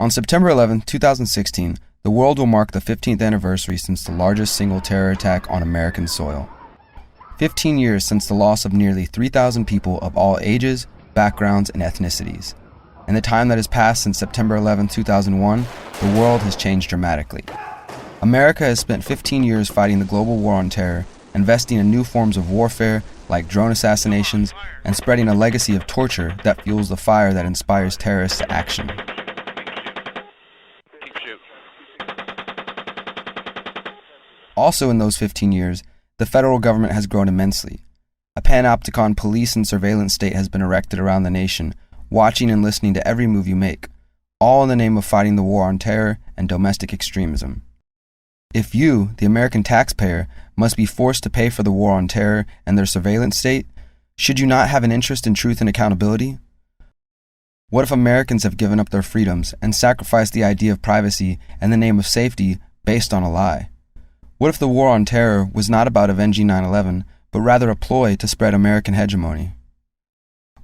On September 11, 2016, the world will mark the 15th anniversary since the largest single terror attack on American soil. 15 years since the loss of nearly 3,000 people of all ages, backgrounds, and ethnicities. In the time that has passed since September 11, 2001, the world has changed dramatically. America has spent 15 years fighting the global war on terror, investing in new forms of warfare like drone assassinations, and spreading a legacy of torture that fuels the fire that inspires terrorists to action. Also in those 15 years, the federal government has grown immensely. A panopticon police and surveillance state has been erected around the nation, watching and listening to every move you make, all in the name of fighting the war on terror and domestic extremism. If you, the American taxpayer, must be forced to pay for the war on terror and their surveillance state, should you not have an interest in truth and accountability? What if Americans have given up their freedoms and sacrificed the idea of privacy and the name of safety based on a lie? What if the war on terror was not about avenging 9/11, but rather a ploy to spread American hegemony?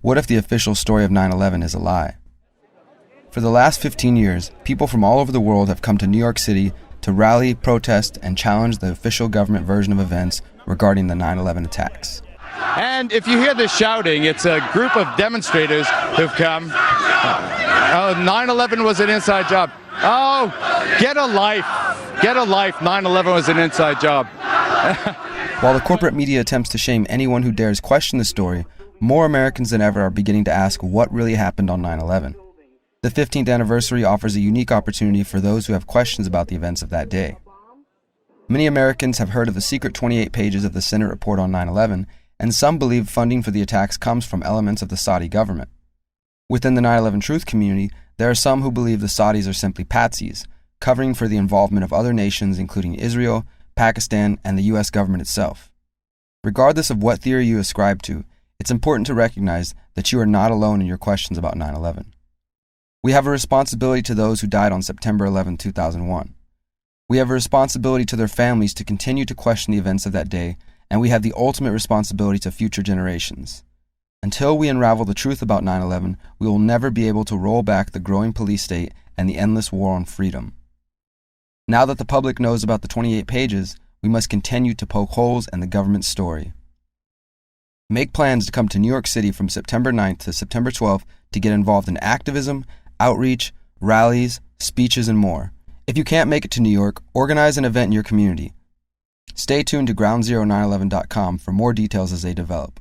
What if the official story of 9/11 is a lie? For the last 15 years, people from all over the world have come to New York City to rally, protest, and challenge the official government version of events regarding the 9/11 attacks. And if you hear this shouting, it's a group of demonstrators who've come. 9/11 was an inside job. Oh, get a life. Get a life. 9/11 was an inside job. While the corporate media attempts to shame anyone who dares question the story, more Americans than ever are beginning to ask what really happened on 9/11. The 15th anniversary offers a unique opportunity for those who have questions about the events of that day. Many Americans have heard of the secret 28 pages of the Senate report on 9/11, and some believe funding for the attacks comes from elements of the Saudi government. Within the 9/11 truth community, there are some who believe the Saudis are simply patsies, covering for the involvement of other nations including Israel, Pakistan, and the U.S. government itself. Regardless of what theory you ascribe to, it's important to recognize that you are not alone in your questions about 9/11. We have a responsibility to those who died on September 11, 2001. We have a responsibility to their families to continue to question the events of that day, and we have the ultimate responsibility to future generations. Until we unravel the truth about 9/11, we will never be able to roll back the growing police state and the endless war on freedom. Now that the public knows about the 28 pages, we must continue to poke holes in the government's story. Make plans to come to New York City from September 9th to September 12th to get involved in activism, outreach, rallies, speeches, and more. If you can't make it to New York, organize an event in your community. Stay tuned to groundzero911.com for more details as they develop.